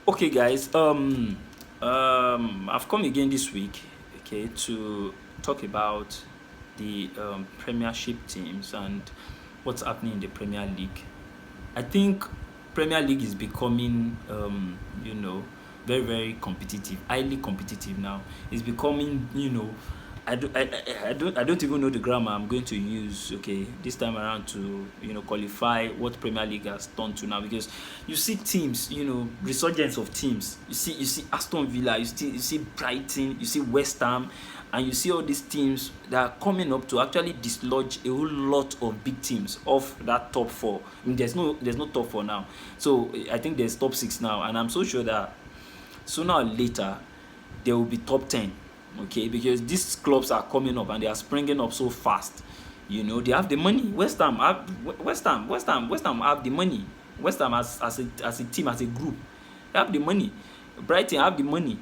Okay, guys. I've come again this week, okay, to talk about the Premiership teams and what's happening in the Premier League. I think Premier League is becoming, very very competitive, highly competitive now. It's becoming, I don't even know the grammar I'm going to use. Okay, this time around to qualify what Premier League has turned to now, because you see teams, resurgence of teams. You see Aston Villa, you see Brighton, you see West Ham, and you see all these teams that are coming up to actually dislodge a whole lot of big teams off that top four. I mean, there's no top four now, so I think there's top six now, and I'm so sure that sooner or later there will be top 10, okay, because these clubs are coming up and they are springing up so fast. They have the money. West Ham have the money. West Ham as a team, as a group, they have the money. Brighton have the money.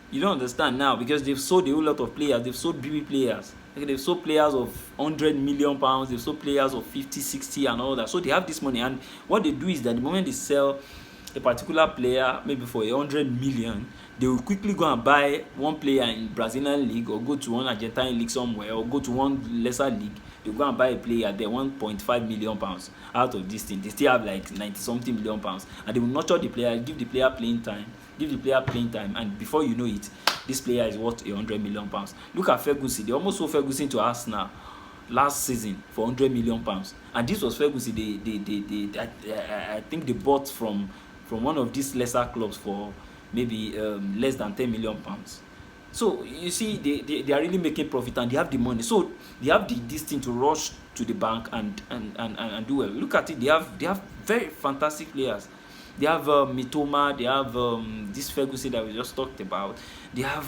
You don't understand now, because they've sold a whole lot of players. They've sold BB players. Okay, they've sold players of £100 million. They've sold players of 50, 60, and all that. So they have this money, and what they do is that the moment they sell a particular player, maybe for 100 million, they will quickly go and buy one player in Brazilian league, or go to one Argentine league somewhere, or go to one lesser league. They go and buy a player there, £1.5 million out of this thing. They still have like 90 something million pounds, and they will nurture the player, give the player playing time, and before you know it, this player is worth £100 million. Look at Ferguson. They almost sold Ferguson to Arsenal last season for £100 million, and this was Ferguson. I think they bought from one of these lesser clubs for maybe less than £10 million. So you see, they are really making profit, and they have the money. So they have this thing to rush to the bank and do well. Look at it. They have very fantastic players. They have Mitoma. They have this Ferguson that we just talked about. They have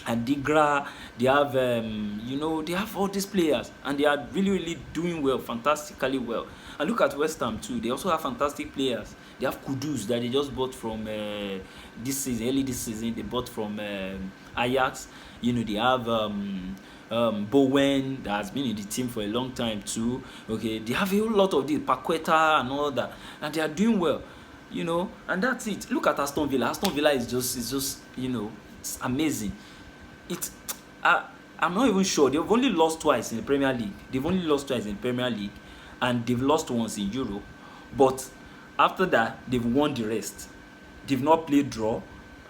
Adigra. They have they have all these players, and they are really really doing well, fantastically well. And look at West Ham too. They also have fantastic players. They have Kudus that they just bought from this season, early this season. They bought from Ajax. They have Bowen that has been in the team for a long time too. Okay, they have a whole lot of this Paqueta and all that, and they are doing well. And that's it. Look at Aston Villa. Aston Villa is just it's amazing. It I'm not even sure. They've only lost twice in the Premier League. And they've lost once in Europe. But after that, they've won the rest. They've not played draw.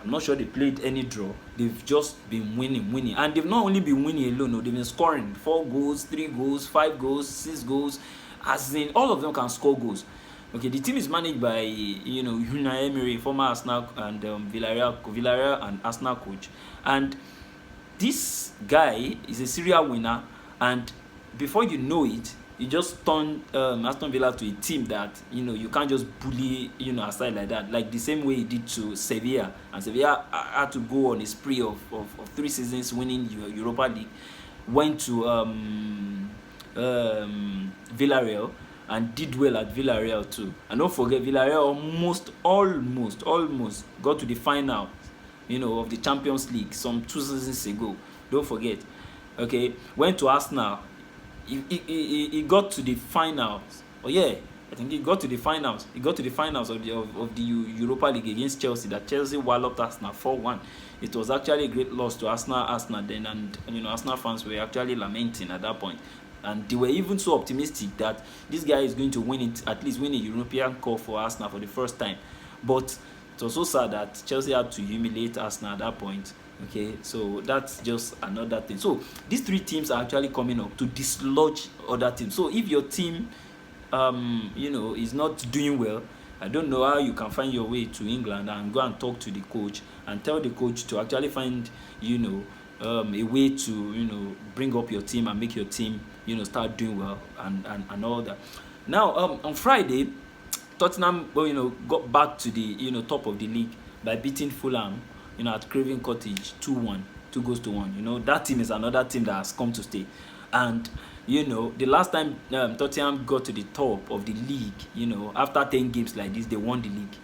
I'm not sure they played any draw. They've just been winning. And they've not only been winning alone, no, they've been scoring 4 goals, 3 goals, 5 goals, 6 goals. As in, all of them can score goals. Okay, the team is managed by Unai Emery, former Arsenal and Villarreal and Arsenal coach. And this guy is a serial winner, and before you know it, he just turned Aston Villa to a team that you can't just bully aside like that, like the same way he did to Sevilla. And Sevilla had to go on a spree of 3 seasons winning Europa League, went to Villarreal and did well at Villarreal too. And don't forget, Villarreal almost got to the final of the Champions League some 2 seasons ago. Don't forget. Okay, went to Arsenal. He got to the finals. Oh yeah, I think he got to the finals. He got to the finals of the Europa League against Chelsea. That Chelsea walloped Arsenal 4-1. It was actually a great loss to Arsenal then, and Arsenal fans were actually lamenting at that point. And they were even so optimistic that this guy is going to win it, at least win a European Cup for Arsenal for the first time. But it was so sad that Chelsea had to humiliate Arsenal at that point. Okay, so that's just another thing. So these 3 teams are actually coming up to dislodge other teams. So if your team is not doing well, I don't know how you can find your way to England and go and talk to the coach and tell the coach to actually find a way to bring up your team and make your team start doing well and all that. Now on Friday, Tottenham got back to the top of the league by beating Fulham at Craven Cottage 2-1, 2 goals to 1. That team is another team that has come to stay. And the last time Tottenham got to the top of the league, after 10 games like this, they won the league.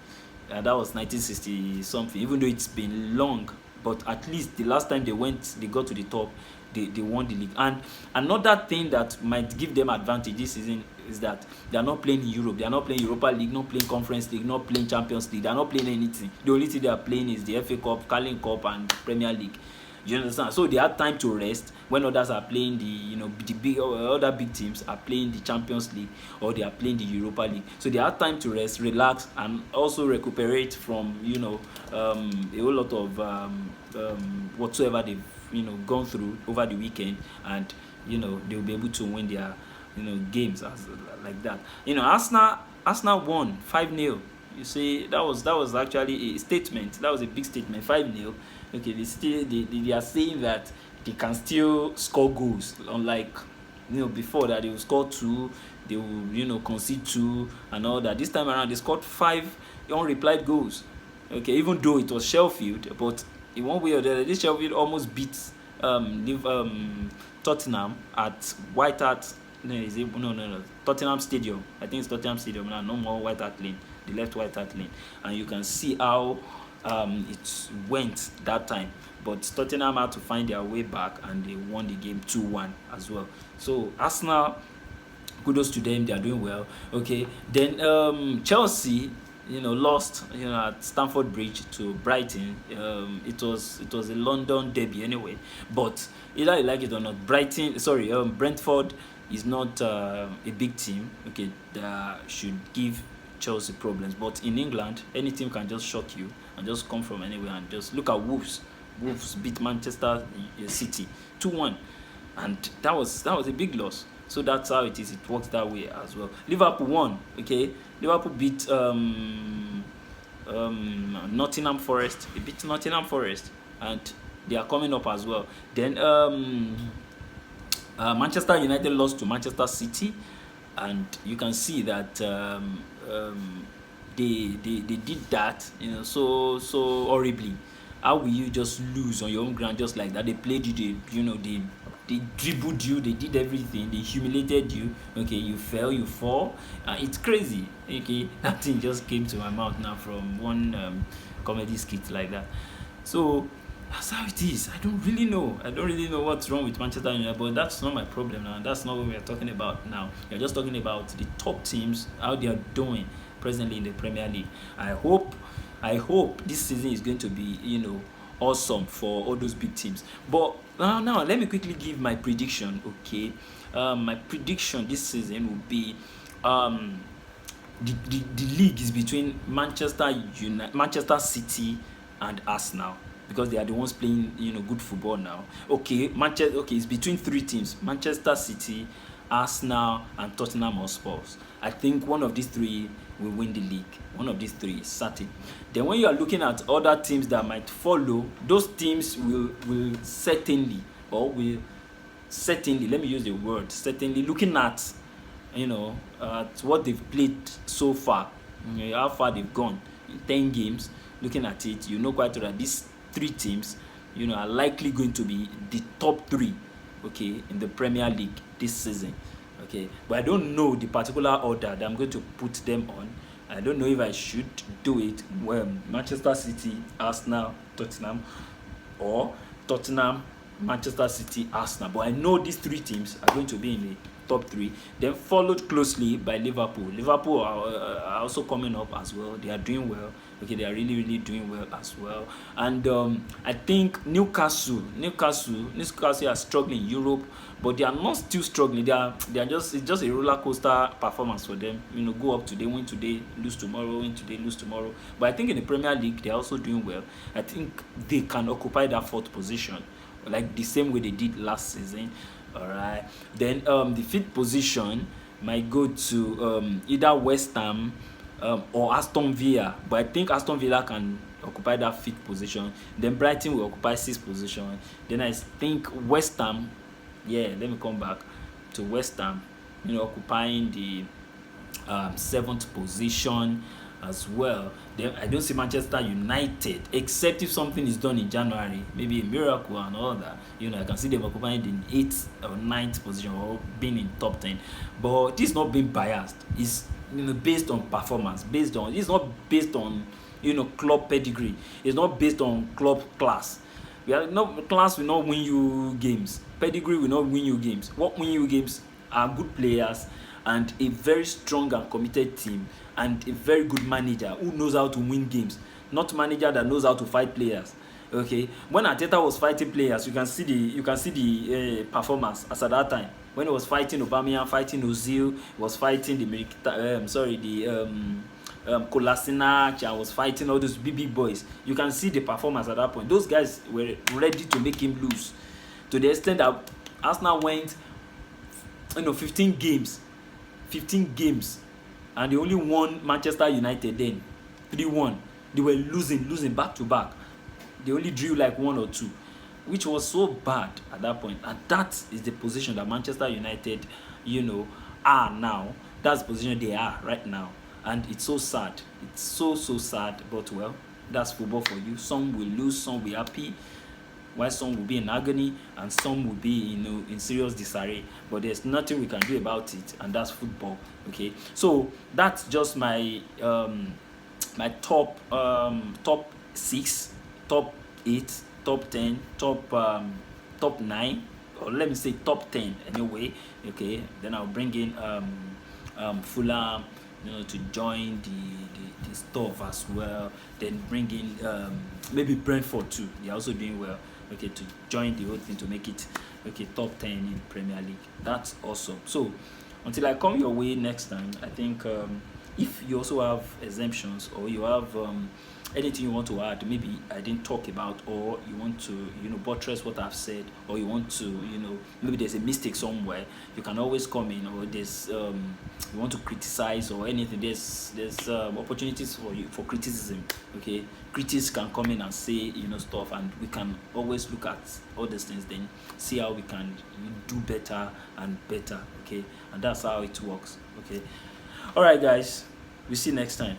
That was 1960 something. Even though it's been long, but at least the last time they got to the top, they won the league. And another thing that might give them advantage this season, is that they are not playing in Europe. They are not playing Europa League, not playing Conference League, not playing Champions League. They are not playing anything. The only thing they are playing is the FA Cup, Carling Cup, and Premier League. You understand? So they had time to rest when others are playing the big other big teams are playing the Champions League, or they are playing the Europa League. So they had time to rest, relax, and also recuperate from a whole lot of whatsoever they've gone through over the weekend, and they'll be able to win their games like that. Arsenal won 5-0. You see, that was actually a statement. That was a big statement. 5-0. Okay, they are saying that they can still score goals, unlike before that they will score 2, they will concede 2 and all that. This time around they scored 5 unreplied goals. Okay, even though it was Sheffield, but in one way or the other, this Sheffield almost beat Tottenham at White Hart. No, Tottenham Stadium. I think it's Tottenham Stadium now. No more White Hart Lane. They left White Hart Lane, and you can see how it went that time. But Tottenham had to find their way back, and they won the game 2-1 as well. So Arsenal, kudos to them, they are doing well. Okay, then Chelsea lost at Stamford Bridge to Brighton. It was a London derby anyway, but either you like it or not, Brentford is not a big team. Okay, that should give Chelsea problems, but in England any team can just shock you and just come from anywhere. And just look at Wolves beat Manchester City 2-1, and that was a big loss. So that's how it is. It works that way as well. Liverpool won. Okay, Liverpool beat Nottingham Forest. They beat Nottingham Forest, and they are coming up as well. Then Manchester United lost to Manchester City, and you can see that they did that so horribly. How will you just lose on your own ground just like that? They played you, they dribbled you, they did everything, they humiliated you. Okay, you fell, you fall. It's crazy. Okay, that thing just came to my mouth now from one comedy skit like that. So that's how it is. I don't really know what's wrong with Manchester United, but that's not my problem now. That's not what we are talking about now. We're just talking about the top teams, how they are doing presently in the Premier League. I hope this season is going to be awesome for all those big teams. But now let me quickly give my prediction. Okay, my prediction this season will be the league is between Manchester City and Arsenal, because they are the ones playing good football now. Okay, it's between 3 teams: Manchester City, Arsenal, and Tottenham Hotspur. I think one of these 3 will win the league. One of these 3 is certain. Then when you are looking at other teams that might follow, those teams will certainly, let me use the word certainly, looking at at what they've played so far, how far they've gone in 10 games. Looking at it, quite right, these 3 teams are likely going to be the top 3, okay, in the Premier League this season. Okay, but I don't know the particular order that I'm going to put them on. I don't know if I should do it Manchester City, Arsenal, Tottenham, or Tottenham, Manchester City, Arsenal. But I know these 3 teams are going to be in the top 3. Then followed closely by Liverpool. Liverpool are also coming up as well. They are doing well. Okay, they are really doing well as well. And I think Newcastle are struggling in Europe, but they are not still struggling. They are just, it's just a roller coaster performance for them. Go up today, win today, lose tomorrow, win today, lose tomorrow. But I think in the Premier League they are also doing well. I think they can occupy that 4th position, like the same way they did last season. All right. Then the 5th position might go to either West Ham or Aston Villa, but I think Aston Villa can occupy that 5th position. Then Brighton will occupy 6th position. Then I think West Ham, let me come back to West Ham, occupying the 7th position as well. Then I don't see Manchester United, except if something is done in January, maybe a miracle and all that. I can see them occupying the 8th or 9th position, or being in top 10. But this is not being biased. It's based on performance. It's not based on club pedigree. It's not based on club class. Class will not win you games. Pedigree will not win you games. What win you games are good players and a very strong and committed team, and a very good manager who knows how to win games, not manager that knows how to fight players. Okay, when Arteta was fighting players, you can see the performance as at that time. When he was fighting Aubameyang, fighting Ozil, he was fighting Kolasinac, and was fighting all those big boys. You can see the performance at that point. Those guys were ready to make him lose, to the extent that Arsenal went 15 games, and they only won Manchester United then 3-1. They were losing back to back. They only drew like 1 or 2, which was so bad at that point. And that is the position that Manchester United, are now. That's the position they are right now. And it's so sad. It's so sad. But well, that's football for you. Some will lose, some will be happy, while some will be in agony, and some will be, in serious disarray. But there's nothing we can do about it, and that's football. Okay, so that's just my my top 6, top 8, top 10, top 9, or let me say top 10 anyway. Okay, then I'll bring in Fulham, to join the stuff as well. Then bring in maybe Brentford too. They're also doing well. Okay, to join the whole thing to make it top 10 in Premier League. That's awesome. So until I come your way next time, I think if you also have exemptions, or you have anything you want to add, maybe I didn't talk about, or you want to buttress what I've said, or you want to maybe there's a mistake somewhere, you can always come in, or there's you want to criticize or anything, there's opportunities for you for criticism. Okay, critics can come in and say stuff, and we can always look at all these things, then see how we can do better and better. Okay, and that's how it works. Okay, all right guys, we see you next time.